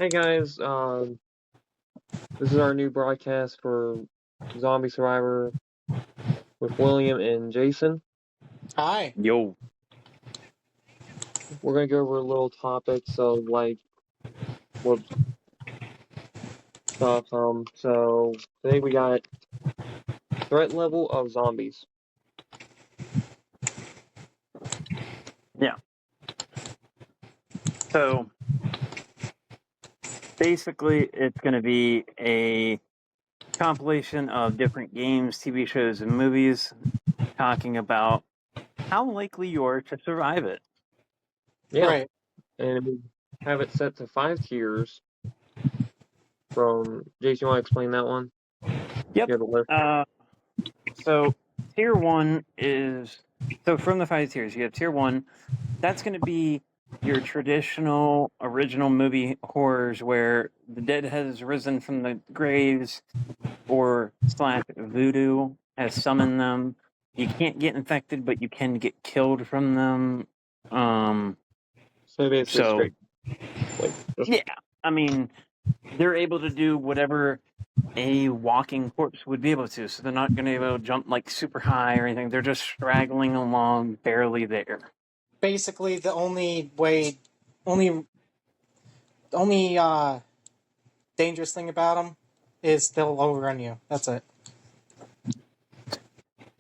Hey guys, this is our new broadcast for Zombie Survivor with William and Jason. Hi. Yo. We're gonna go over a little topics of like what stuff. So today we got threat level of zombies. Yeah. So basically, it's going to be a compilation of different games, TV shows, and movies talking about how likely you are to survive it. Yeah, Right. and we have it set to 5 tiers. From Jason, you want to explain that one? Yep. You have a list. So tier 1 is from the 5 tiers. You have tier 1. That's going to be your traditional original movie horrors where the dead has risen from the graves or / voodoo has summoned them. You can't get infected, but you can get killed from them. So basically straight. Yeah, I mean, they're able to do whatever a walking corpse would be able to. So they're not going to be able to jump like super high or anything. They're just straggling along, barely there. Basically, the only dangerous thing about them is they'll overrun you. That's it.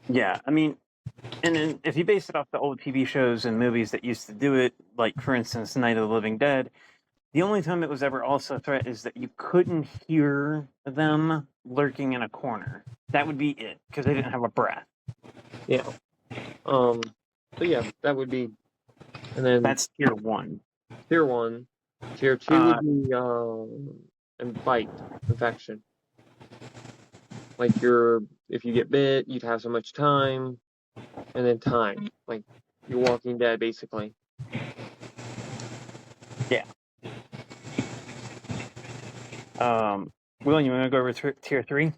Yeah, I mean, and then if you base it off the old TV shows and movies that used to do it, like for instance, Night of the Living Dead, the only time it was ever also a threat is that you couldn't hear them lurking in a corner. That would be it, because they didn't have a breath. Yeah. So yeah, that would be, and then That's tier 1. Tier 1. Tier 2 would be bite infection. Like if you get bit, you'd have so much time, and then time. Like you're Walking Dead, basically. Yeah. William, you want to go over tier 3?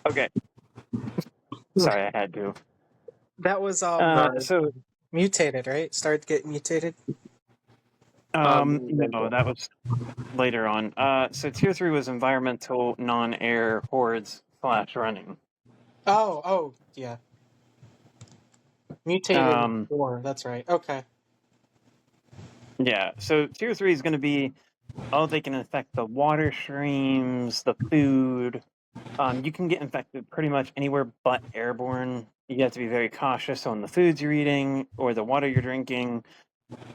Okay. Sorry, I had to. That was So mutated, right? Started to get mutated. no, that was later on. So tier 3 was environmental, non-air hordes / running. Oh, yeah. Mutated 4. That's right. Okay. Yeah. So tier 3 is going to be, they can infect the water streams, the food. You can get infected pretty much anywhere but airborne. You have to be very cautious on the foods you're eating or the water you're drinking.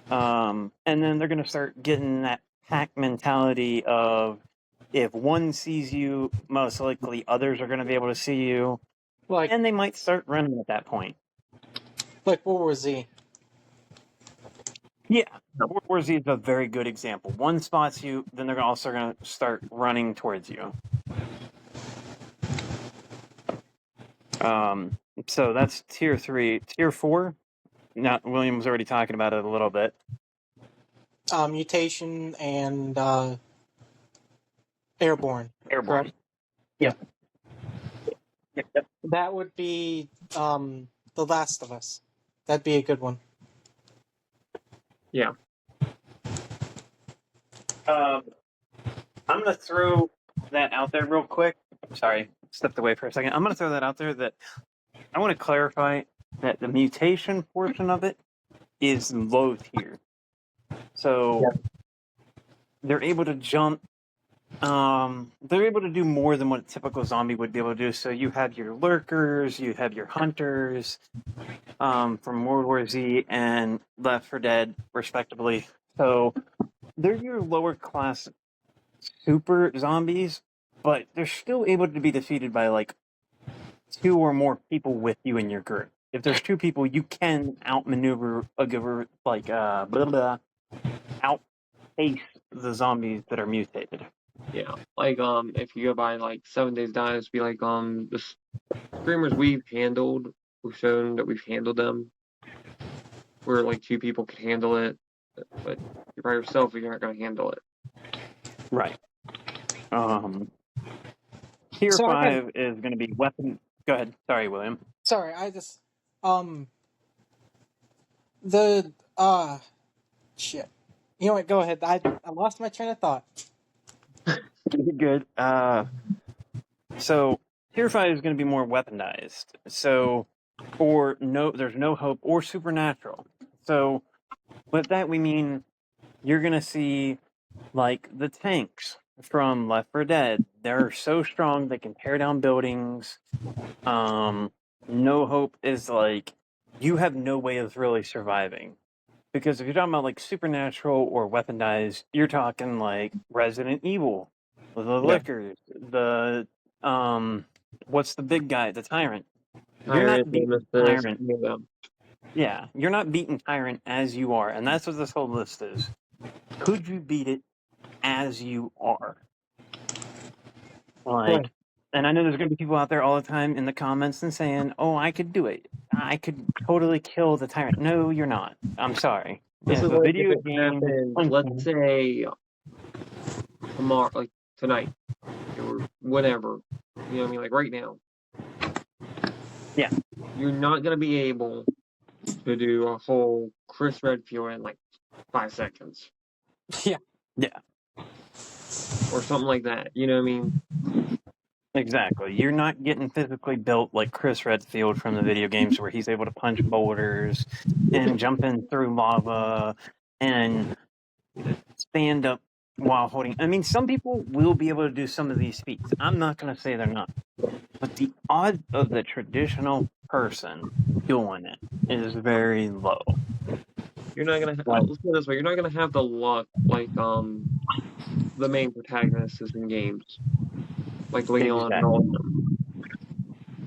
And then they're going to start getting that pack mentality of if one sees you, most likely others are going to be able to see you. And they might start running at that point. Like World War Z. Yeah, World War Z is a very good example. One spots you, then they're also going to start running towards you. So that's tier 3. Tier 4, William was already talking about it a little bit. Mutation and airborne. Airborne. Yeah. Yep. That would be The Last of Us. That'd be a good one. Yeah. I'm going to throw that out there real quick. Sorry, stepped away for a second. I'm going to throw that out there that I want to clarify that the mutation portion of it is low tier. So they're able to jump. They're able to do more than what a typical zombie would be able to do. So you have your lurkers, you have your hunters, from World War Z and Left 4 Dead, respectively. So they're your lower class super zombies, but they're still able to be defeated by like 2 or more people with you in your group. If there's 2 people, you can outmaneuver outpace the zombies that are mutated. Yeah. Like if you go by like 7 Days Die, it'd be like the screamers we've shown that we've handled them. Where like 2 people could handle it, but you're by yourself, you're not going to handle it. Right. Tier 5 is going to be weapon. Go ahead. Sorry, William. Sorry, I just The shit. You know what? Go ahead. I lost my train of thought. Good. So Tier 5 is going to be more weaponized. So, there's no hope or supernatural. So, with that we mean you're going to see like the tanks from Left 4 Dead. They're so strong they can tear down buildings. No hope is like you have no way of really surviving. Because if you're talking about like supernatural or weaponized, you're talking like Resident Evil, the lickers, the what's the big guy, the tyrant. You're Tyrant, not beating Nemesis, tyrant. you know. Yeah, you're not beating tyrant as you are, and that's what this whole list is. Could you beat it as you are? Like, Right. and I know there's going to be people out there all the time in the comments and saying, "Oh, I could do it. I could totally kill the tyrant." No, you're not. I'm sorry. This Yeah, is the like if video it game. happens, let's say tomorrow, like tonight, or whatever. You know what I mean? Like right now. Yeah. You're not gonna be able to do a whole Chris Redfield in like 5 seconds. Yeah. Yeah. Or something like that. You know what I mean? Exactly. You're not getting physically built like Chris Redfield from the video games where he's able to punch boulders and jump in through lava and stand up while holding. I mean, some people will be able to do some of these feats. I'm not going to say they're not. But the odds of the traditional person doing it is very low. You're not gonna Like, let's put it this way, you're not gonna have the luck like the main protagonists in games. Like Leon and all of them.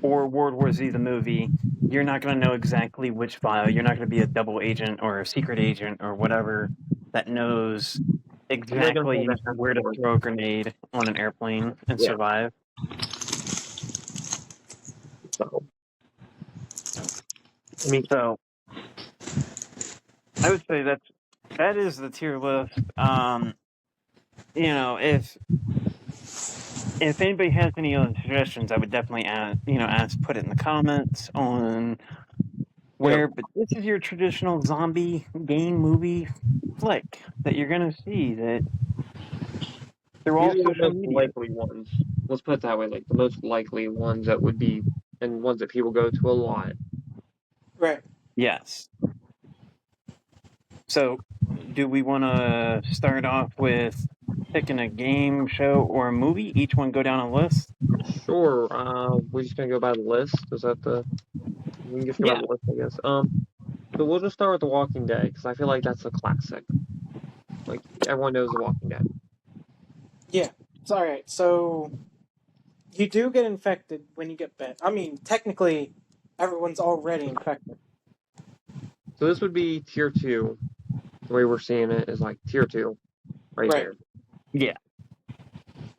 or World War Z, the movie, you're not going to know exactly which file. You're not going to be a double agent or a secret agent or whatever that knows exactly where to throw a grenade on an airplane and survive. So, I mean, So I would say that is the tier list. You know, if anybody has any other suggestions, I would definitely put it in the comments on where. But this is your traditional zombie game movie flick that you're gonna see that they're all these are the social most media. likely ones. Let's put it that way, like the most likely ones that would be, and ones that people go to a lot. Right. Yes. So, do we want to start off with picking a game, show, or a movie? Each one go down a list? Sure. We're just gonna go by the list. Is that we can just go by the list, I guess. So we'll just start with The Walking Dead, because I feel like that's a classic. Like, everyone knows The Walking Dead. Yeah. It's alright. So you do get infected when you get bit. I mean, technically, everyone's already infected. So this would be tier 2. The way we're seeing it is like tier 2. Right there. Yeah.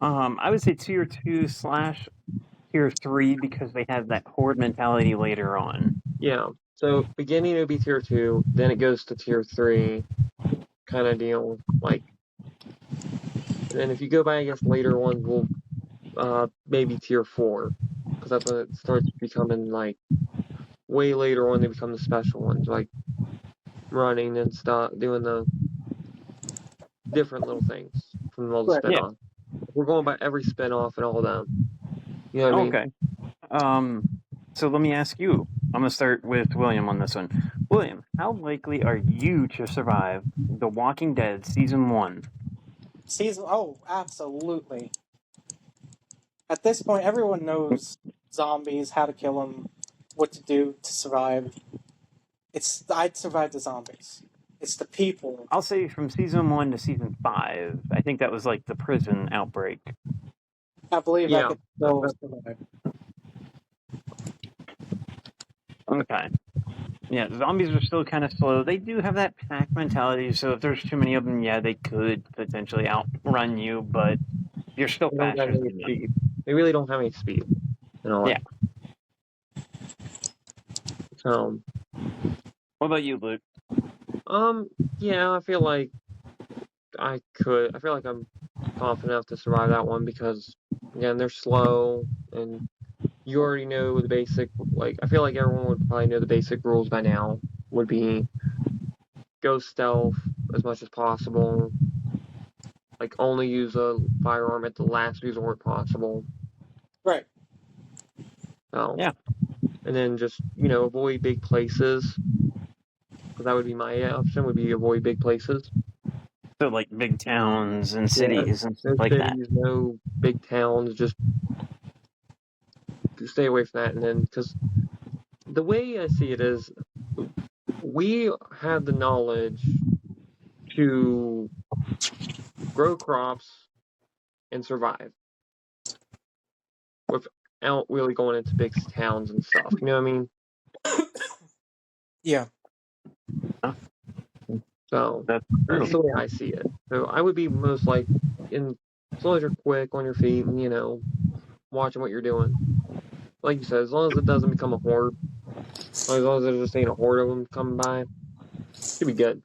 I would say tier 2 / tier 3 because they have that horde mentality later on. Yeah. So beginning it would be tier 2, then it goes to tier 3 kind of deal. Like, and then if you go by, I guess, later ones will maybe tier 4. Because that's when it starts becoming like way later on they become the special ones, like running and stuff, doing the different little things from all the spin-offs. We're going by every spin-off and all of them. You know what I mean? Okay. So let me ask you. I'm going to start with William on this one. William, how likely are you to survive The Walking Dead Season 1? Oh, absolutely. At this point, everyone knows zombies, how to kill them, what to do to survive. I'd survive the zombies. It's the people. I'll say from Season 1 to Season 5. I think that was like the prison outbreak. I believe I could still survive. Okay. Yeah, zombies are still kind of slow. They do have that pack mentality, so if there's too many of them, yeah, they could potentially outrun you, but you're still faster than them. They really don't have any speed. Yeah. So. What about you, Luke? Yeah, I feel like I feel like I'm confident enough to survive that one because, again, they're slow and you already know the basic, like, I feel like everyone would probably know the basic rules by now would be go stealth as much as possible. Like, only use a firearm at the last resort possible. Right. So, Yeah. and then just, avoid big places. Because that would be my option, would be avoid big places. So like big towns and cities and No stuff like that. cities, no big towns, just stay away from that. And then, because the way I see it is, we have the knowledge to grow crops and survive without really going into big towns and stuff. You know what I mean? Yeah. So That's that's the true. way I see it. So I would be most like as long as you're quick on your feet and watching what you're doing. Like you said, as long as it doesn't become a horde, as long as there's just ain't a horde of them coming by, should be good.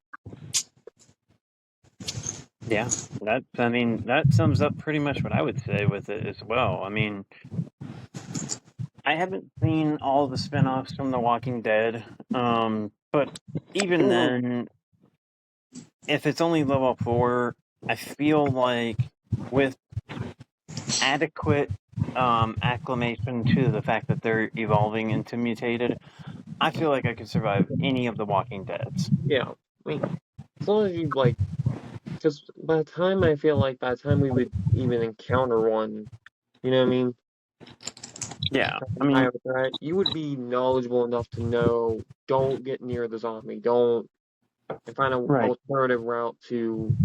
Yeah, that sums up pretty much what I would say with it as well. I mean, I haven't seen all the spin-offs from The Walking Dead, but even then, if it's only level 4, I feel like with adequate acclimation to the fact that they're evolving into mutated, I feel like I could survive any of the Walking Deads. Yeah, I mean, as long as you because by the time we would even encounter one, you know what I mean? Yeah, I High mean, up threat, you would be knowledgeable enough to know don't get near the zombie, don't, and find an right. alternative route to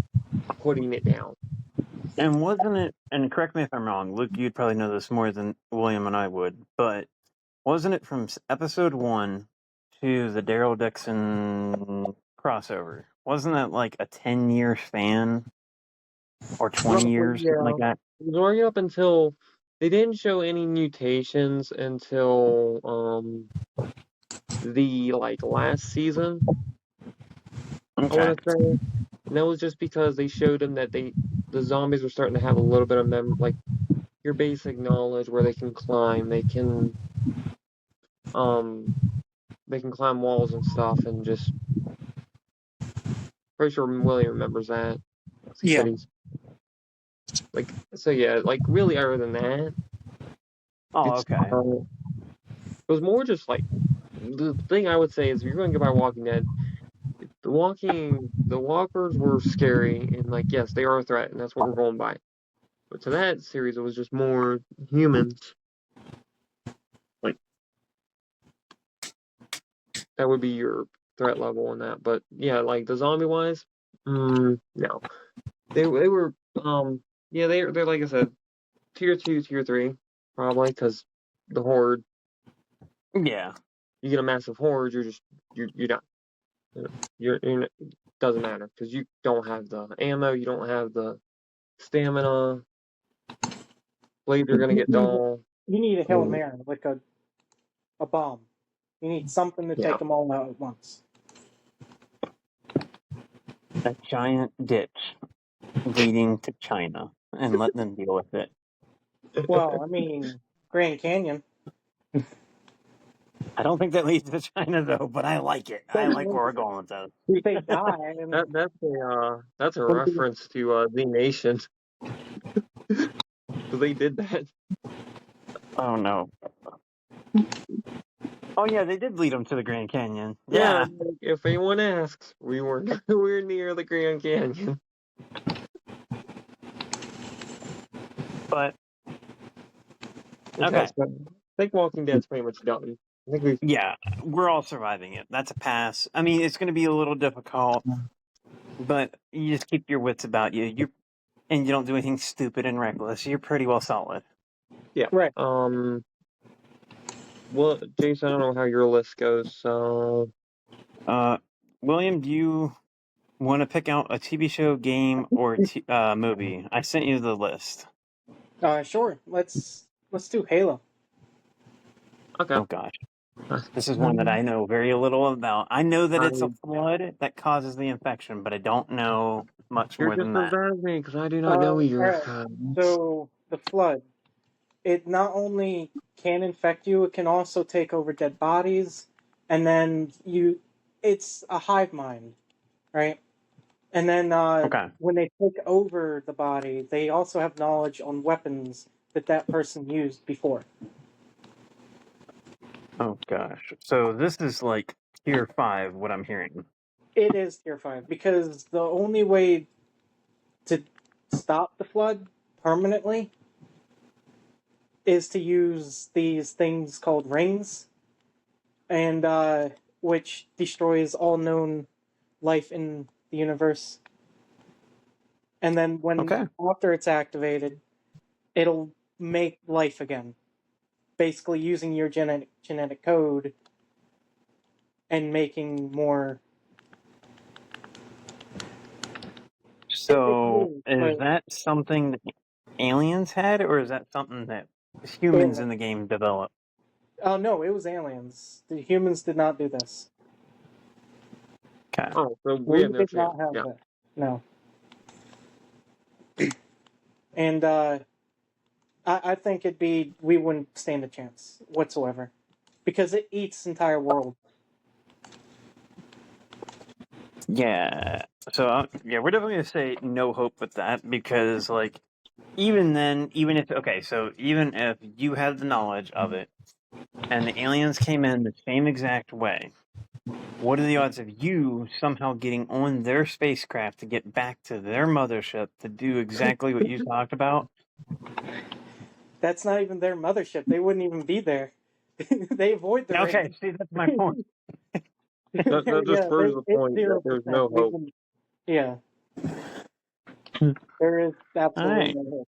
putting it down. And wasn't it, and correct me if I'm wrong, Luke, you'd probably know this more than William and I would, but wasn't it from episode 1 to the Daryl Dixon crossover? Wasn't that like a 10-year span or 20 Roughly, years, something yeah. like that? It was right up until they didn't show any mutations until the last season, I Okay. want to say. And that was just because they showed them that the zombies were starting to have a little bit of your basic knowledge where um they can climb walls and stuff, and just pretty sure William remembers that. He Yeah. said he's so yeah, really other than that, Oh, it's okay. it was more just the thing I would say is if you're going to go by Walking Dead, the walkers were scary and yes, they are a threat and that's what we're going by. But to that series, it was just more humans. Like that would be your threat level on that. But yeah, the zombie wise, no, they were yeah, they're like I said, tier 2, tier 3 probably because the horde. Yeah. You get a massive horde, you're done. You're doesn't matter because you don't have the ammo, you don't have the stamina. Blades are gonna get dull. You need a Hail Mary, like a bomb. You need something to Yeah, take them all out at once. A giant ditch leading to China and let them deal with it. Well, I mean, Grand Canyon. I don't think that leads to China though, but I like it. I like where we're going with this. They die, and that's a reference to Z Nation because they did that. Oh no. Oh yeah, they did lead them to the Grand Canyon. Yeah, Yeah. if anyone asks, we were nowhere near the Grand Canyon. But Okay, okay. so I think Walking Dead's pretty much done. I think we've Yeah, we're all surviving it. That's a pass. I mean, it's going to be a little difficult, but you just keep your wits about you. And you don't do anything stupid and reckless. You're pretty well solid. yeah. right. Well, Jason, I don't know how your list goes, so William, do you want to pick out a TV show, game, or movie? I sent you the list. Sure. Let's do Halo. okay. Oh gosh, this is one that I know very little about. I know that it's a I, flood that causes the infection, but I don't know much you're more just than as that. bad as me because I do not know All either. right. So the flood. It not only can infect you, it can also take over dead bodies, and then it's a hive mind. right? And then Okay. when they take over the body, they also have knowledge on weapons that person used before. Oh gosh. So this is like tier 5. What I'm hearing. It is tier 5 because the only way to stop the flood permanently is to use these things called rings, and which destroys all known life in the universe. And then Okay. after it's activated, it'll make life again, basically using your genetic code and making more. It's So weird, is but that something that aliens had, or is that something that humans in the game developed? Oh no, it was aliens. The humans did not do this. Okay. Oh, so we We have no did chance. not have Yeah. that. No. And I think we wouldn't stand a chance whatsoever, because it eats entire world. Yeah. So yeah, we're definitely gonna say no hope with that because like even then, even if okay, so even if you had the knowledge of it and the aliens came in the same exact way, what are the odds of you somehow getting on their spacecraft to get back to their mothership to do exactly what you talked about? That's not even their mothership. They wouldn't even be there. They avoid the ring. Okay, see that's my point. That just Yeah, proves the it's point that there's 0%. no hope. Yeah, there is All absolutely right. no hope.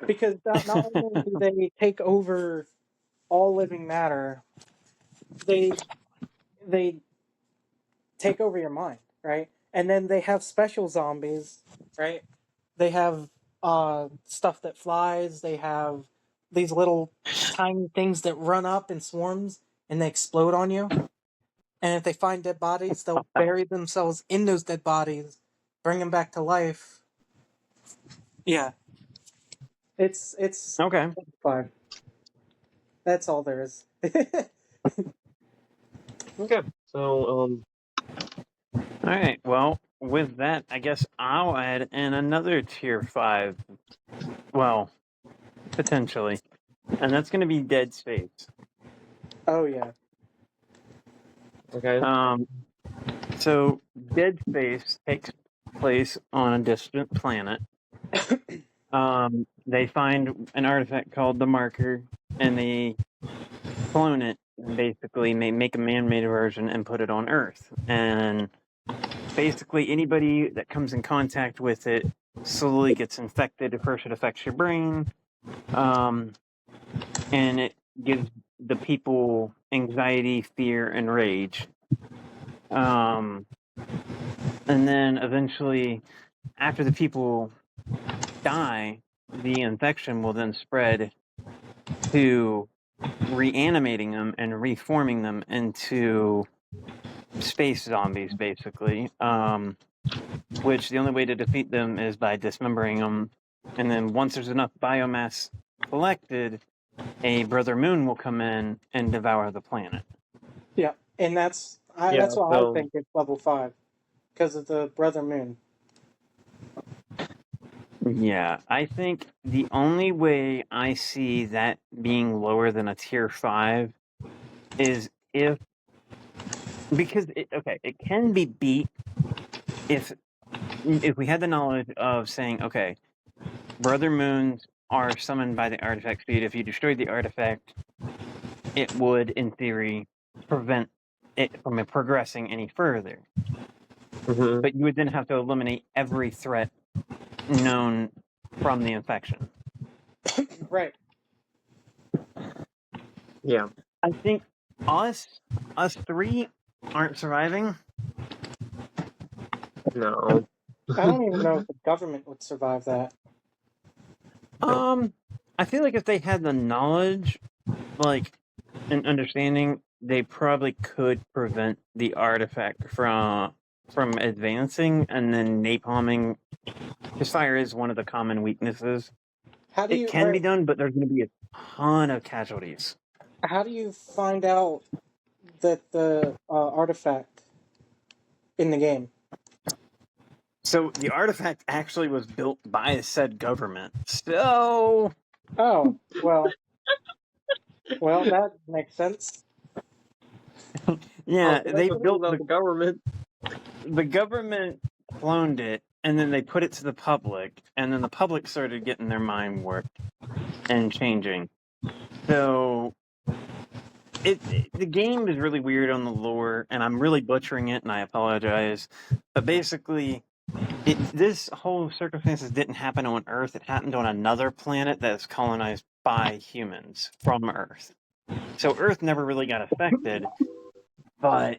Because not only do they take over all living matter, they they take over your mind, right? And then they have special zombies, right? They have stuff that flies. They have these little tiny things that run up in swarms and they explode on you. And if they find dead bodies, they'll bury themselves in those dead bodies, bring them back to life. Yeah, it's Okay. fine. That's all there is. Okay. So, All right. Well, with that, I guess I'll add in another tier 5. Well, potentially. And that's going to be Dead Space. Oh yeah. okay. So Dead Space takes place on a distant planet. They find an artifact called the Marker, and they clone it, and basically make a man-made version and put it on Earth. And basically, anybody that comes in contact with it slowly gets infected. At first, it affects your brain, and it gives the people anxiety, fear, and rage. And then eventually, after the people die, the infection will then spread to reanimating them and reforming them into space zombies, basically. Which the only way to defeat them is by dismembering them. And then once there's enough biomass collected, a Brother Moon will come in and devour the planet. Yeah, and that's Yeah. why I So, think it's level 5 because of the Brother Moon. Yeah, I think the only way I see that being lower than a tier 5 is because it can be beat if we had the knowledge of saying, okay, Brother Moons are summoned by the artifact speed. If you destroyed the artifact, it would, in theory, prevent it from progressing any further. mhm. But you would then have to eliminate every threat known from the infection. Right. Yeah. I think us three aren't surviving. No. I don't even know if the government would survive that. I feel like if they had the knowledge, like, and understanding, they probably could prevent the artifact from advancing and then napalming. Because fire is one of the common weaknesses. How do It you can be done, but there's going to be a ton of casualties. how do you find out that the artifact in the game? So the artifact actually was built by said government. So Oh, well, that makes sense. yeah, Oh, they that's built about the government. the government cloned it, and then they put it to the public, and then the public started getting their mind warped and changing. So the game is really weird on the lore, and I'm really butchering it, and I apologize. But basically, this whole circumstances didn't happen on Earth. It happened on another planet that is colonized by humans from Earth. So Earth never really got affected, but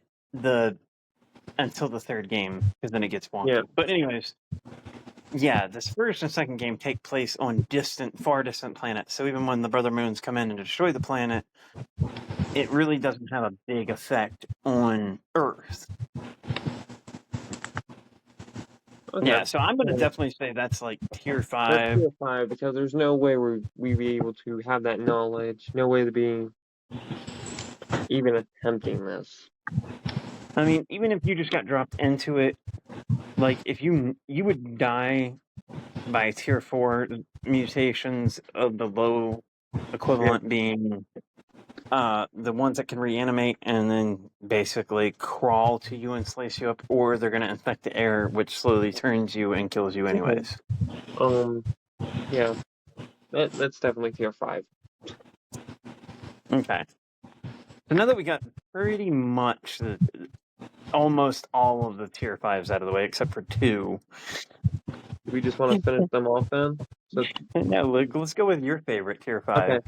until the third game, because then it gets wonky. Yeah. But anyways, yeah, this first and second game take place on far distant planets. So even when the Brother Moons come in and destroy the planet, it really doesn't have a big effect on Earth. Okay. Yeah, so I'm going to definitely say that's like tier That's 5. tier 5 because there's no way we'd be able to have that knowledge. No way to be even attempting this. I mean, even if you just got dropped into it, like if you would die by tier 4 mutations of the low equivalent being the ones that can reanimate and then basically crawl to you and slice you up, or they're going to infect the air, which slowly turns you and kills you anyways. Yeah, that's definitely tier 5. Okay. So now that we got pretty much almost all of the tier 5s out of the way, except for 2. Do we just want to finish them off then? So No, let's go with your favorite tier 5. okay.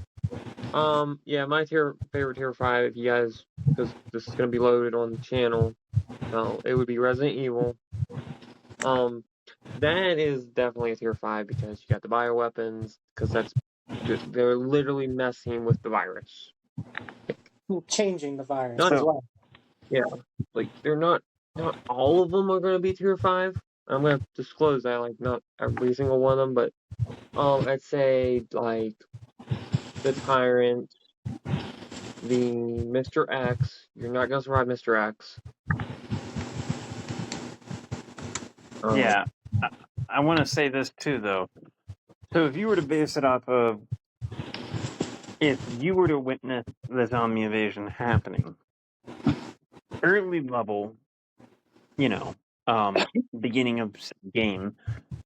Yeah, my favorite tier 5, you guys, because this is gonna be loaded on the channel. It would be Resident Evil. That is definitely a tier 5 because you got the bioweapons, because they're literally messing with the virus. Changing the virus Not as well. Yeah, like they're not all of them are gonna be tier 5. I'm gonna disclose that, like not every single one of them, but I'd say like the Tyrant, the Mr. X. You're not gonna survive Mr. X. Yeah. I want to say this too, though. So if you were to base it off of if you were to witness the zombie invasion happening, early level, beginning of game,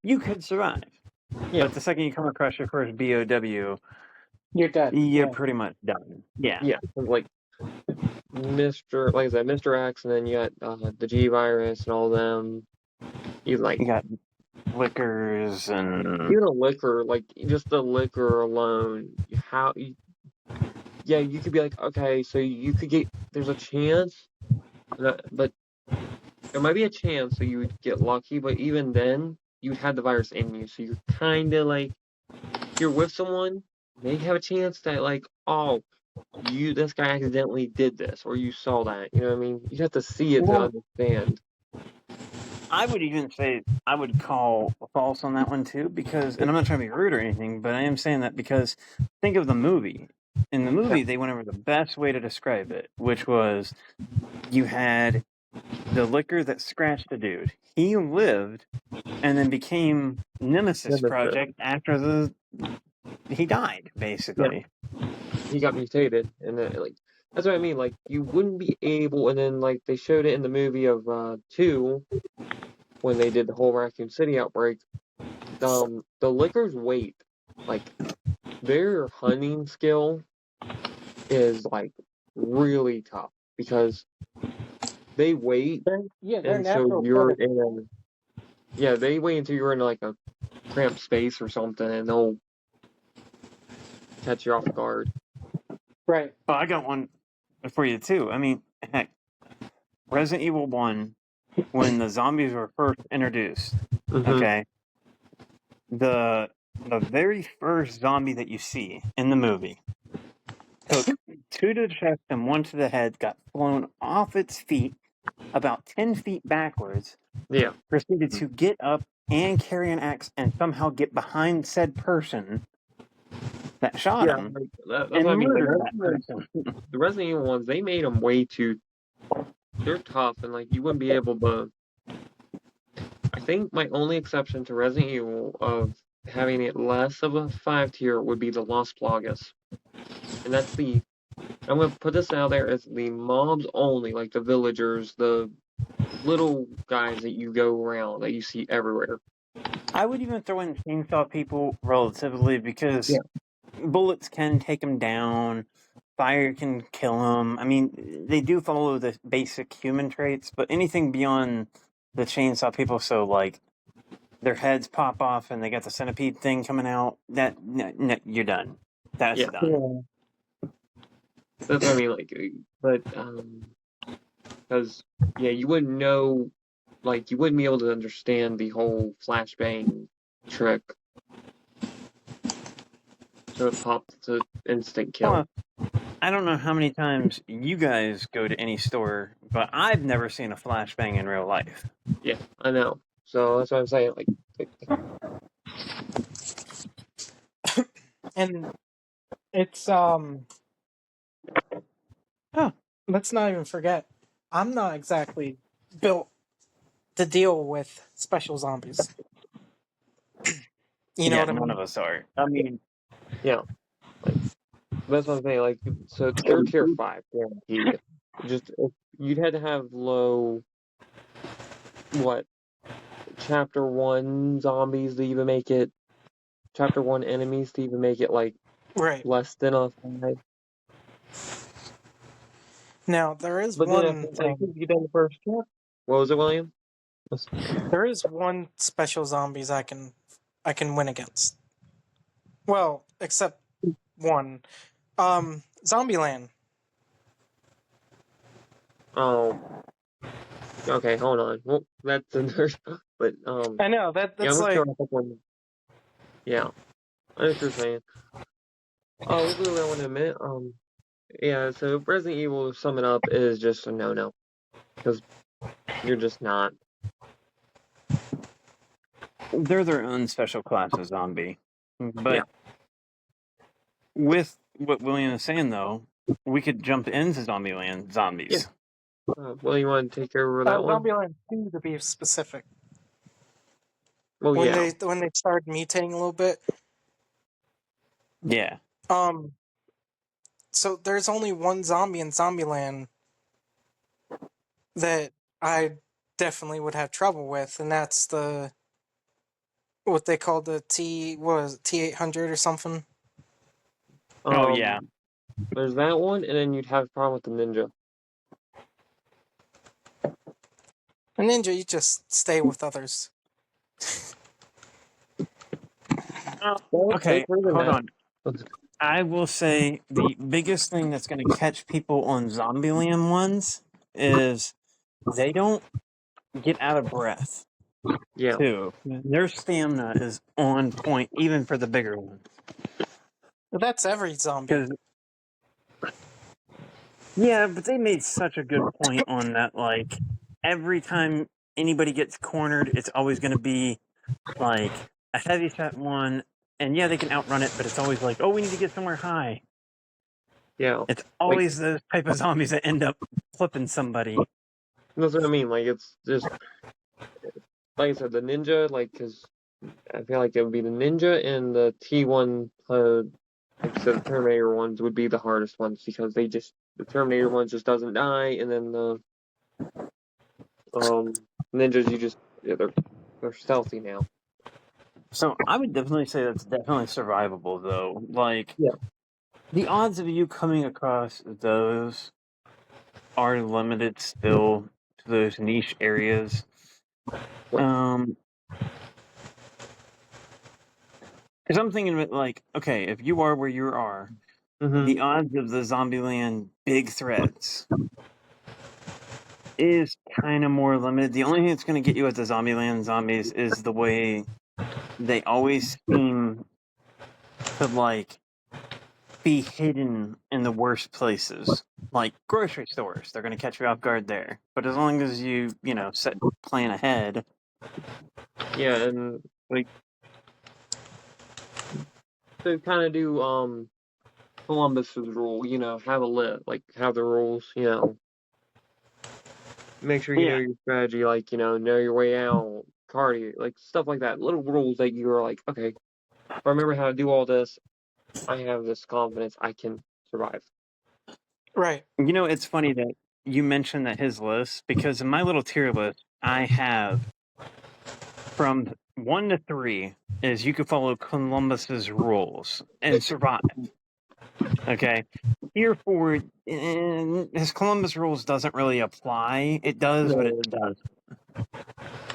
you could survive. Yeah. But the second you come across your first BOW, you're dead. You're pretty much done. Yeah. Yeah, like like I said, Mr. X, and then you got the G virus and all them. You got liquors and even a liquor, like just the liquor alone. You could be like, okay, so you could get. There's a chance, but there might be a chance that you would get lucky. But even then, you'd have the virus in you, so you're kind of like, if you're with someone, they have a chance that like, oh, this guy accidentally did this, or you saw that. You know what I mean? You have to see it to understand. I would even say I would call false on that one too, because, and I'm not trying to be rude or anything, but I am saying that because think of the movie. In the movie, they went over the best way to describe it, which was you had the liquor that scratched a dude. He lived and then became Nemesis Project after he died, basically. Yeah. He got mutated, and then that's what I mean. Like you wouldn't be able, and then like they showed it in the movie of 2 when they did the whole Raccoon City outbreak. The liquor's weight, like their hunting skill, is like really tough because they wait. They're natural. They wait until you're in like a cramped space or something, and they'll catch you off guard. Right. Well, I got one for you too. I mean, heck, Resident Evil 1, when the zombies were first introduced, okay, the very first zombie that you see in the movie took 2 to the chest and 1 to the head, got flown off its feet about 10 feet backwards, proceeded to get up and carry an axe and somehow get behind said person that shot him that's and what I mean. murdered that person. The Resident Evil ones, they made them way too. They're tough, and like you wouldn't be able to. I think my only exception to Resident Evil of having it less of a 5 tier would be the Los Plagas. And that's the I'm gonna put this out there as the mobs only, like the villagers, the little guys that you go around that you see everywhere. I would even throw in chainsaw people relatively because bullets can take them down, fire can kill them. I mean, they do follow the basic human traits, but anything beyond the chainsaw people, so like their heads pop off and they got the centipede thing coming out, you're done. That's Yeah. done. That's what I mean, like, but because you wouldn't know, like, you wouldn't be able to understand the whole flashbang trick. So it popped to instant kill. Well, I don't know how many times you guys go to any store, but I've never seen a flashbang in real life. Yeah, I know. So that's what I'm saying. Like, And it's let's not even forget, I'm not exactly built to deal with special zombies. You know what I none mean? of us are. I mean, yeah, like that's what I'm saying. Like, so they're tier 5 guaranteed. Just you'd had to have low, what, chapter 1 zombies to even make it. Chapter 1 enemies to even make it like Right. less than a 5. Now there is But then I one think, like, if you done the first chapter, what was it, William? there is one special zombies I can win against. Well, except one. Zombieland. Oh, okay, hold on. Well, that's another. But I know that's I'm gonna like throw up one. Yeah, I know what you're saying. Oh, really, I want to admit. Yeah. So Resident Evil, to sum it up, is just a no-no because you're just not. they're their own special class of zombie. But Yeah. with what William is saying, though, we could jump into Zombieland zombies. Well, you want to take over that one? Zombieland 2 to be specific. Well, When yeah. they started mutating a little bit. Yeah. So there's only one zombie in Zombieland that I definitely would have trouble with, and that's the what they call the T800 or something. Oh, yeah. There's that one, and then you'd have a problem with the ninja. A ninja, you just stay with others. Okay, hold on. I will say the biggest thing that's going to catch people on Zombieland ones is they don't get out of breath. Yeah. Too. Their stamina is on point, even for the bigger ones. But that's every zombie. Yeah, but they made such a good point on that. Like, every time anybody gets cornered, it's always going to be like a heavy set one. And yeah, they can outrun it, but it's always like, oh, we need to get somewhere high. Yeah. It's always those type of zombies that end up flipping somebody. That's what I mean. Like, it's just like I said, the ninja. Like, because I feel like it would be the ninja and the T1. Like I said, the Terminator ones would be the hardest ones because the Terminator ones just doesn't die, and then the ninjas they're stealthy now. So I would definitely say that's definitely survivable, though. Like, Yeah. the odds of you coming across those are limited still to those niche areas. Because I'm thinking of it like, okay, if you are where you are, the odds of the Zombieland big threats is kind of more limited. The only thing that's going to get you at the Zombieland zombies is the way they always seem to, like, be hidden in the worst places. Like grocery stores, they're going to catch you off guard there. But as long as you plan ahead. Yeah, and like they kind of do Columbus's rule, have a list, like have the rules, Make sure you know your strategy, like, know your way out, cardio, like, stuff like that. Little rules that you're like, okay, if I remember how to do all this, I have this confidence I can survive. Right. It's funny that you mentioned that his list, because in my little tier list, I have from 1 to 3 is you could follow Columbus's rules and survive. Okay. Tier 4, his Columbus rules doesn't really apply. It does, but it does.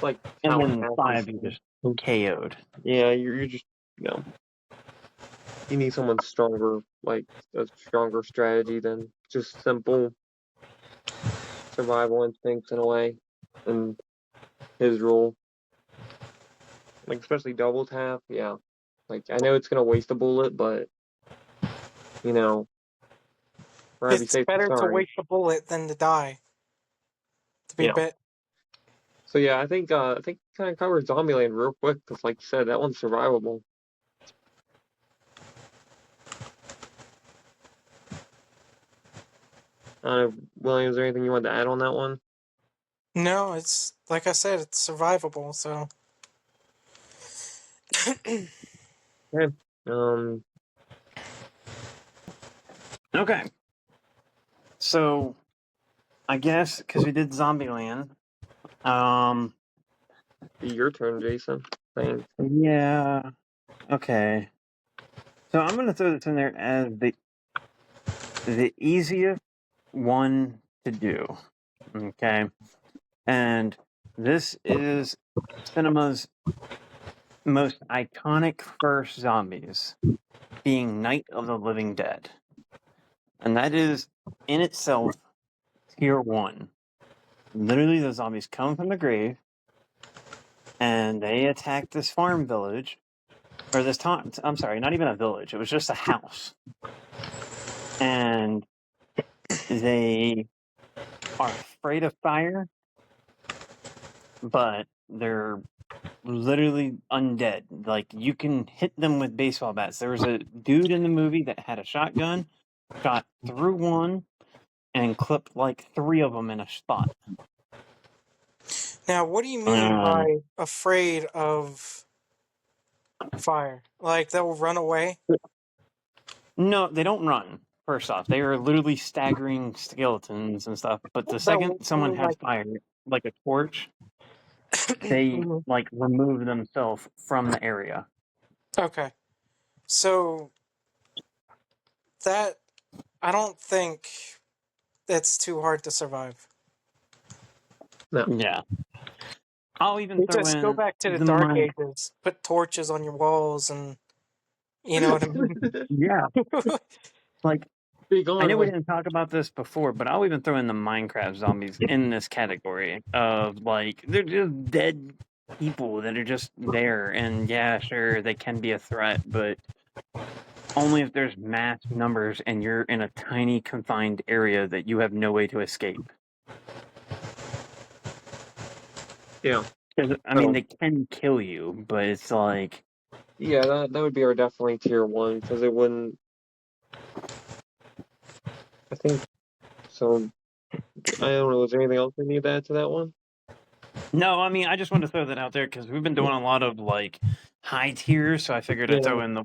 Like, And how then fast 5, you just KO'd. yeah, you're just, you need someone stronger, like, a stronger strategy than just simple survival instincts in a way. And his rule, like, especially double tap, yeah. Like, I know it's gonna waste a bullet, but, rather be It's safe than better to sorry. waste a bullet than to die. To be Yeah. bit. So yeah, I think kind of covered Zombieland real quick because, like you said, that one's survivable. William, is there anything you want to add on that one? No, it's like I said, it's survivable. So Okay. Um. Okay. So, I guess, because we did Zombieland, Your turn, Jason. Thanks. yeah, okay. So I'm going to throw this in there as the easiest one to do. Okay. And this is cinema's most iconic first zombies, being Night of the Living Dead. And that is in itself tier 1. Literally, the zombies come from the grave and they attack this farm village. Or this time, I'm sorry, not even a village. It was just a house. And they are afraid of fire, but they're literally undead. Like, you can hit them with baseball bats. There was a dude in the movie that had a shotgun, shot through one, and clipped like 3 of them in a spot. now, what do you mean by afraid of fire? Like they'll run away? No, they don't run. First off, they are literally staggering skeletons and stuff. But the second I someone mean, has like, fire, like a torch, they Mhm. like remove themselves from the area. Okay, so that I don't think that's too hard to survive. No. Yeah. I'll even You throw just go in back to the the Dark mine. Ages, put torches on your walls, and you know what I mean. Yeah. Like, Be I know gone we with. didn't talk about this before, but I'll even throw in the Minecraft zombies in this category of, like, they're just dead people that are just there. And yeah, sure, they can be a threat, but only if there's mass numbers and you're in a tiny confined area that you have no way to escape. Yeah. 'Cause, I mean, they can kill you, but it's like, Yeah, that would be our definitely tier 1 because it wouldn't. I think so. I don't know. Is there anything else we need to add to that one? no, I mean, I just want to throw that out there because we've been doing a lot of like high tiers, so I figured I'd throw Yeah. in the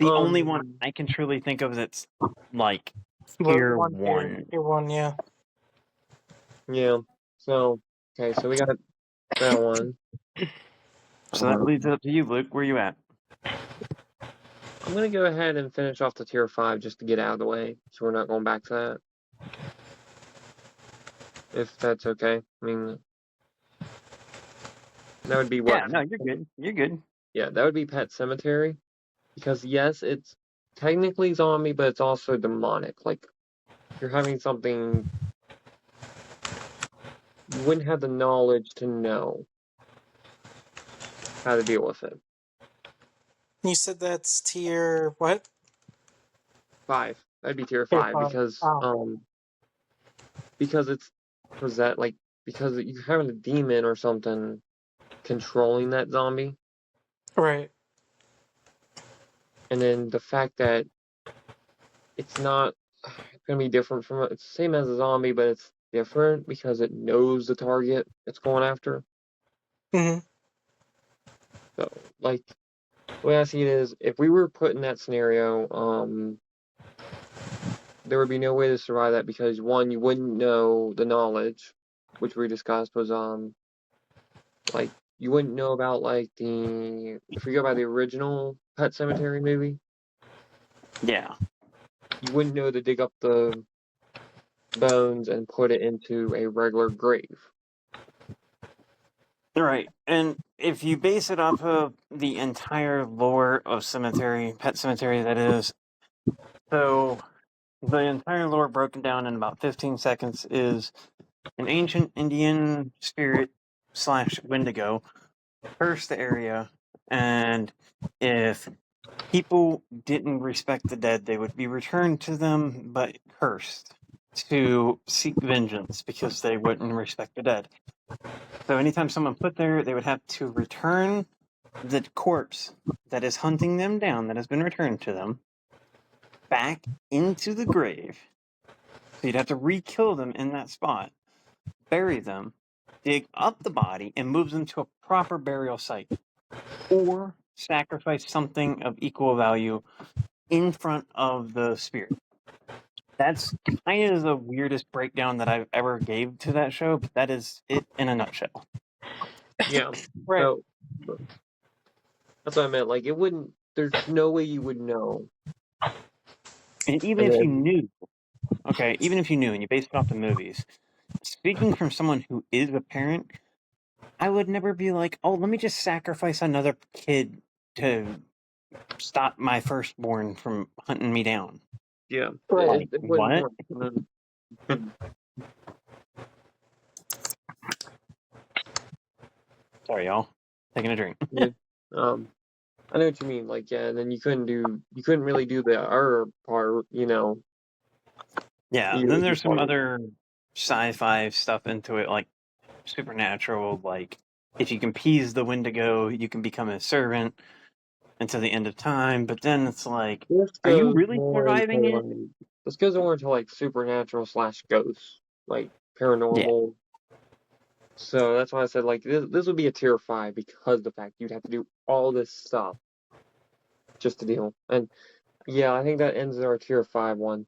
only one Um. I can truly think of that's like Low tier one tier, 1. tier one, yeah. Yeah. So okay. So we got that one. So that leads it up to you, Luke. Where you at? I'm gonna go ahead and finish off the tier 5 just to get out of the way, so we're not going back to that. If that's okay. I mean, that would be what? Yeah, no, you're good. You're good. Yeah, that would be Pet Cemetery. Because yes, it's technically zombie, but it's also demonic. Like, you're having something you wouldn't have the knowledge to know how to deal with it. You said that's tier what? 5. That'd be tier Tier 5 five. because it's because you're having a demon or something controlling that zombie. Right. And then the fact that it's not going to be different from it's the same as a zombie, but it's different because it knows the target it's going after. Mhm. So, like, the way I see it is, if we were put in that scenario, there would be no way to survive that because one, you wouldn't know the knowledge, which we discussed was like you wouldn't know about like if we go by the original Pet Cemetery movie, Yeah. you wouldn't know to dig up the bones and put it into a regular grave. Right. And if you base it off of the entire lore of Cemetery, Pet Cemetery, that is, so the entire lore broken down in about 15 seconds is an ancient Indian spirit / Wendigo cursed the area, and if people didn't respect the dead, they would be returned to them, but cursed to seek vengeance because they wouldn't respect the dead. So anytime someone put there, they would have to return the corpse that is hunting them down, that has been returned to them, back into the grave. So you'd have to re-kill them in that spot, bury them, dig up the body, and move them to a proper burial site. Or sacrifice something of equal value in front of the spirit. That's kind of the weirdest breakdown that I've ever gave to that show, but that is it in a nutshell. Yeah. Right. So that's what I meant. Like, it wouldn't. There's no way you would know. And even And if you then, knew, okay, even if you knew and you based it off the movies, speaking from someone who is a parent, I would never be like, oh, let me just sacrifice another kid to stop my firstborn from hunting me down. yeah, Right. Like, it wouldn't what? work. And then, Sorry, y'all. Taking a drink. yeah, I know what you mean. Like, yeah, and then you couldn't really do the part, Yeah, and either then of the there's some parts. other sci-fi stuff into it, like supernatural, like if you can appease the Wendigo, you can become a servant until the end of time. But then it's like, This are you goes really more into surviving it? like this goes more into like supernatural / ghosts, like Yeah, paranormal. So that's why I said like this would be a tier 5 because of the fact you'd have to do all this stuff just to deal. And yeah, I think that ends our tier 5 one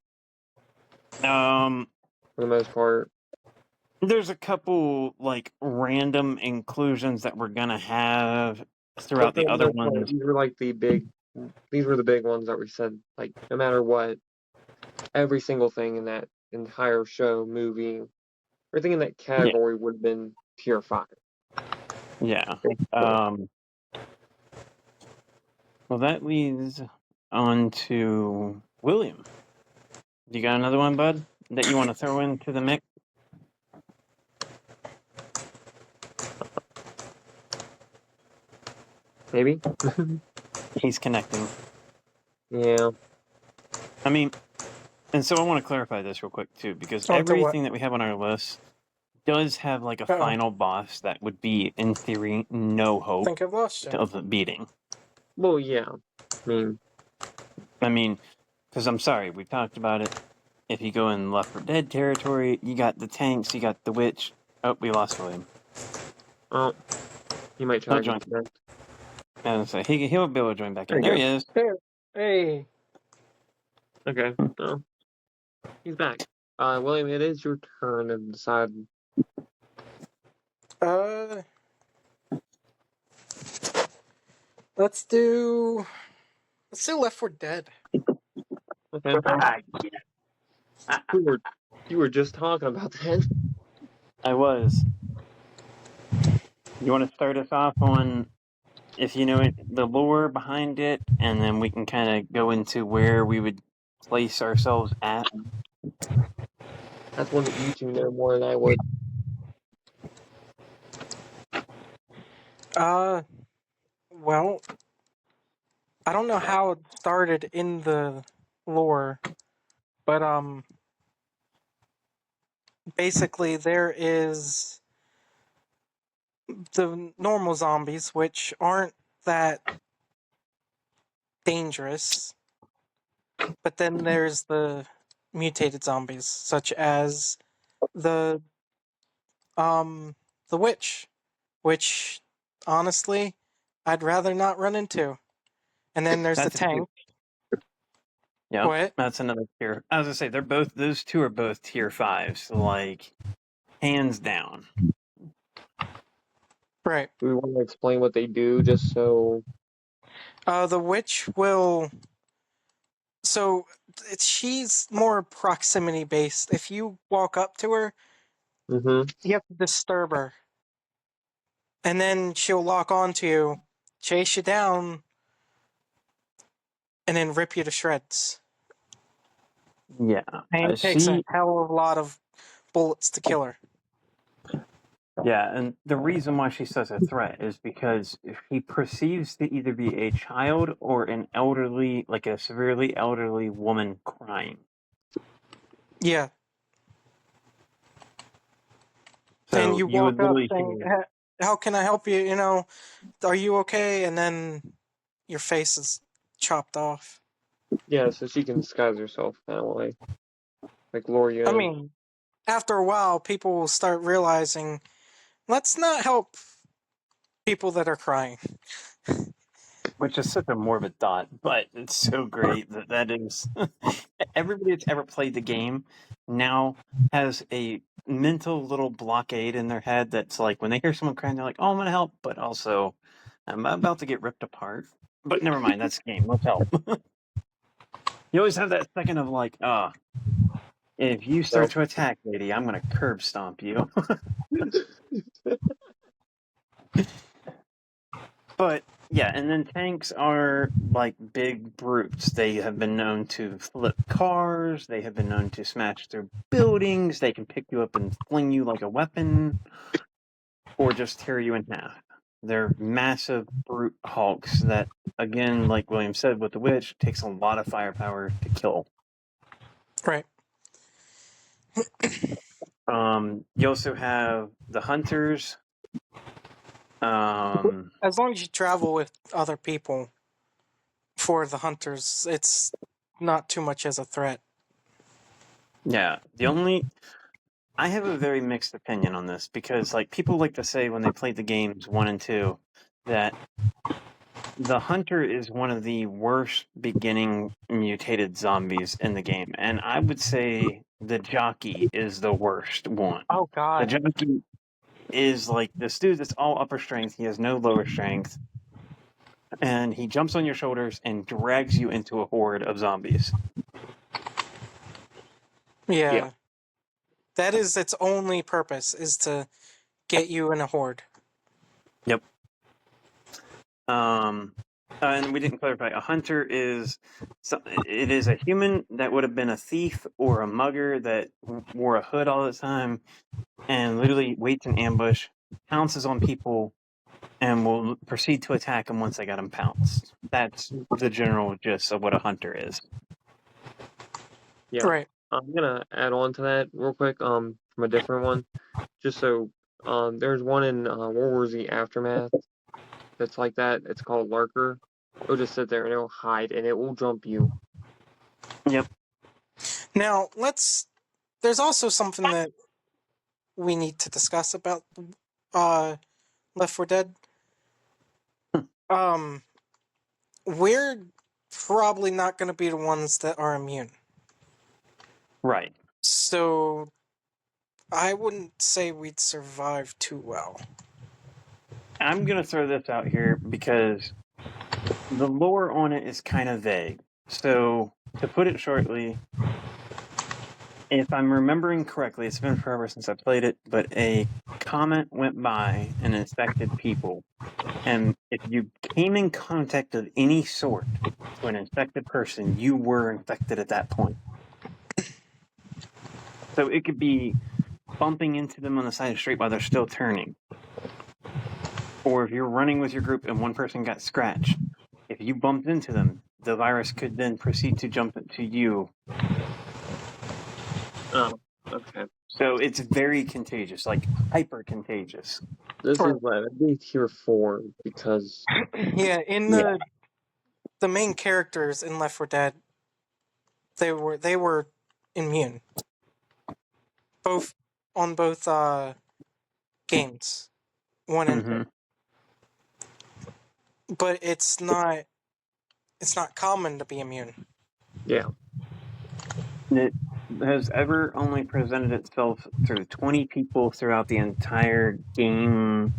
um, for the most part. there's a couple like random inclusions that we're gonna have But throughout for the the other most part, ones. these were the big ones that we said, like, no matter what, every single thing in that entire show, movie, everything in that Yeah, category would have been tier 5. yeah. But Well, that leads on to William. You got another one, bud, that you want to throw into the mix? maybe? He's connecting. Yeah. I mean, and so I want to clarify this real quick too, because Onto what? everything that we have on our list does have like a Uh-oh. final boss that would be, in theory, no I hope think I've lost you. of beating. Well, yeah. I mean, because I'm sorry, we talked about it. If you go in Left 4 Dead territory, you got the tanks, you got the witch. Oh, we lost William. Oh, he might try He'll to join. connect. And so he'll be able to join back There in. you There he go. is. Hey. Okay. Oh, he's back. William, it is your turn to decide. Uh, let's do Left 4 Dead. Okay. You were just talking about that. I was. You want to start us off on if you know it, the lore behind it, and then we can kind of go into where we would place ourselves at. That's one that you two know more than I would. Well, I don't know how it started in the lore, but basically there is the normal zombies, which aren't that dangerous, but then there's the mutated zombies, such as the witch, which honestly I'd rather not run into. And then there's the That's a tier. tank. Yeah, What? that's another tier. I was gonna say those two are both tier 5s, like hands down. Right. Do we want to explain what they do just so? The witch will. So she's more proximity based. If you walk up to her, Mm-hmm. you have to disturb her, and then she'll lock onto you, chase you down, and then rip you to shreds. Yeah, And it takes a hell of a lot of bullets to kill her. Yeah, and the reason why she's such a threat is because he perceives to either be a child or an elderly, like a severely elderly woman crying. Yeah. So And you you would walk up literally saying, hear, how can I help you? You know, are you okay? And then your face is chopped off. Yeah, so she can disguise herself that way, like lure you I in. mean, after a while, people will start realizing, let's not help people that are crying. which is such a morbid thought, but it's so great that is. Everybody that's ever played the game now has a mental little blockade in their head that's like when they hear someone crying, they're like, "Oh, I'm gonna help," but also I'm about to get ripped apart. But never mind, that's the game. Let's help. You always have that second of like, if you start to attack, lady, I'm gonna curb stomp you. But yeah, and then tanks are like big brutes. They have been known to flip cars, they have been known to smash through buildings, they can pick you up and fling you like a weapon, or just tear you in half. They're massive brute hulks that, again, like William said with the witch, takes a lot of firepower to kill. Right. You also have the hunters. As long as you travel with other people for the hunters, it's not too much as a threat. Yeah, I have a very mixed opinion on this because, like, people like to say when they play the games 1 and 2 that the hunter is one of the worst beginning mutated zombies in the game, and I would say the jockey is the worst one. Oh, The God. jockey is like this dude that's all upper strength, he has no lower strength, and he jumps on your shoulders and drags you into a horde of zombies. Yeah. That is its only purpose, is to get you in a horde. Yep. And we didn't clarify. A hunter is it is a human that would have been a thief or a mugger that wore a hood all the time and literally waits in ambush, pounces on people, and will proceed to attack them once they got them pounced. That's the general gist of what a hunter is. Yeah. Right. I'm gonna add on to that real quick, from a different one. Just so, there's one in World War Z Aftermath that's like that. It's called Lurker. It'll just sit there and it'll hide and it will jump you. Yep. Now, there's also something that we need to discuss about Left 4 Dead. We're probably not going to be the ones that are immune. Right. So I wouldn't say we'd survive too well. I'm gonna throw this out here because the lore on it is kind of vague. So to put it shortly, if I'm remembering correctly, it's been forever since I played it, but a comet went by and infected people. And if you came in contact of any sort to an infected person, you were infected at that point. So it could be bumping into them on the side of the street while they're still turning. Or if you're running with your group and one person got scratched, if you bumped into them, the virus could then proceed to jump into you. Oh, okay. So it's very contagious, like hyper contagious. This is what I'd be tier 4 because Yeah, the main characters in Left 4 Dead, they were immune. Both on both games, 1 and 2. But it's not common to be immune. Yeah. It has ever only presented itself through 20 people throughout the entire game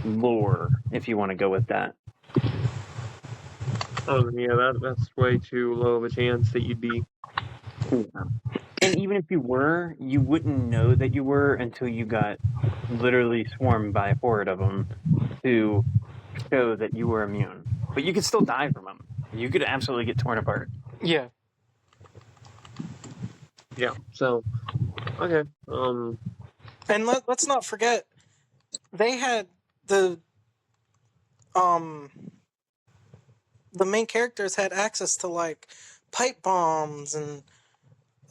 lore, if you want to go with that. Oh, yeah, that's way too low of a chance that you'd be. Yeah. And even if you were, you wouldn't know that you were until you got literally swarmed by a horde of them to show that you were immune. But you could still die from them. You could absolutely get torn apart. Yeah. Yeah. So, okay. And let's not forget, they had the main characters had access to like pipe bombs and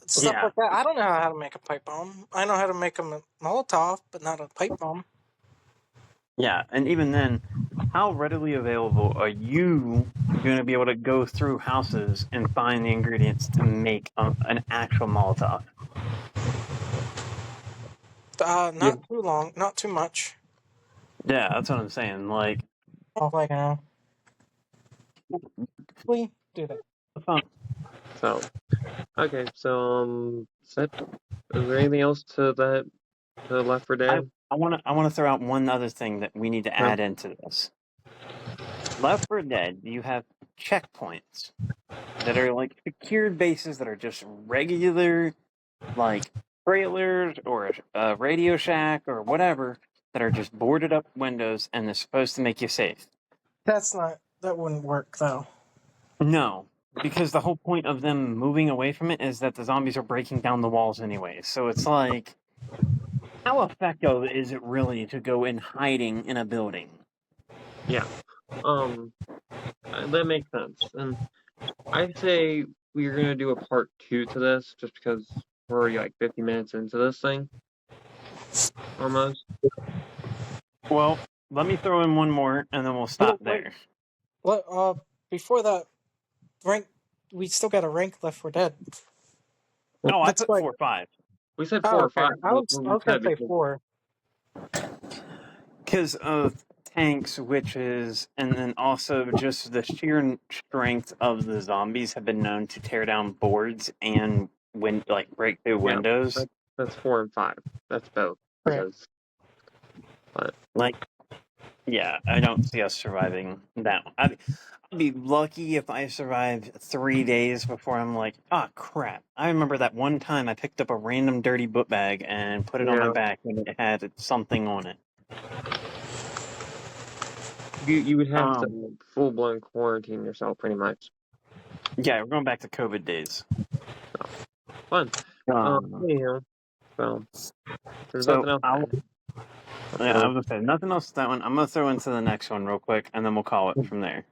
stuff Yeah. like that. I don't know how to make a pipe bomb. I know how to make a Molotov, but not a pipe bomb. Yeah, and even then, how readily available are you going to be able to go through houses and find the ingredients to make an actual Molotov? Not too long, not too much. Yeah, that's what I'm saying. Like, Please do that. So, okay. So, is there anything else to Left 4 Dead? I want to throw out one other thing that we need to add into this. Left 4 Dead, you have checkpoints that are like secured bases that are just regular, like trailers or a Radio Shack or whatever that are just boarded up windows and they're supposed to make you safe. That wouldn't work though. No, because the whole point of them moving away from it is that the zombies are breaking down the walls anyway. So it's like, how effective is it really to go in hiding in a building? Yeah. That makes sense. And I'd say we're gonna do a part 2 to this, just because we're already like 50 minutes into this thing, almost. Well, let me throw in one more, and then we'll stop there. Before that, we still got a rank Left 4 Dead. Oh, I put 4 or 5. We said 4 or 5. I was gonna say 4. Because of tanks, witches, and then also just the sheer strength of the zombies have been known to tear down boards and break through windows. That's 4 and 5. That's both. Because, yeah, I don't see us surviving that one. I'd be lucky if I survived 3 days before I'm like, oh crap. I remember that one time I picked up a random dirty book bag and put it on my back and it had something on it. You would have to full-blown quarantine yourself, pretty much. Yeah, we're going back to COVID days. So, fun. Anyhow, so there's nothing else. I was gonna say nothing else with that one. I'm gonna throw into the next one real quick, and then we'll call it from there.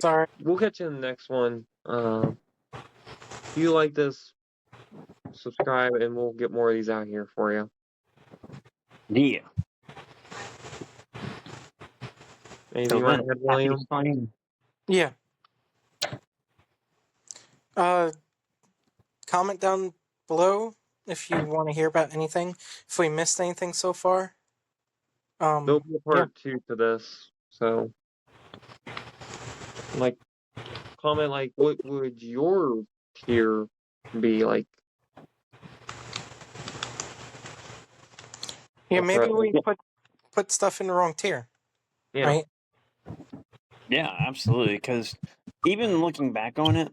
Sorry. We'll catch you in the next one. If you like this, subscribe, and we'll get more of these out here for you. Yeah. Anything you want to add, William? Yeah. Comment down below if you want to hear about anything. If we missed anything so far. There'll be a part 2 to this, so comment what would your tier be like? Yeah, maybe we put stuff in the wrong tier. Yeah. Right? Yeah, absolutely. Because even looking back on it,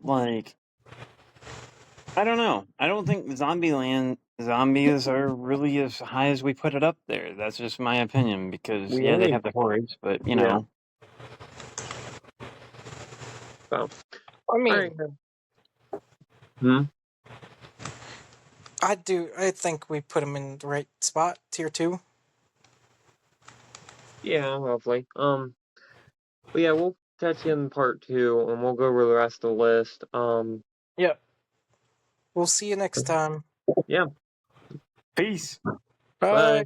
I don't know. I don't think Zombieland zombies are really as high as we put it up there. That's just my opinion. Because they have the hordes, but you know. So, I mean, I think we put them in the right spot, tier 2. Yeah, hopefully. But yeah, we'll catch you in part 2, and we'll go over the rest of the list. Yep. We'll see you next time. Yeah. Peace. Bye.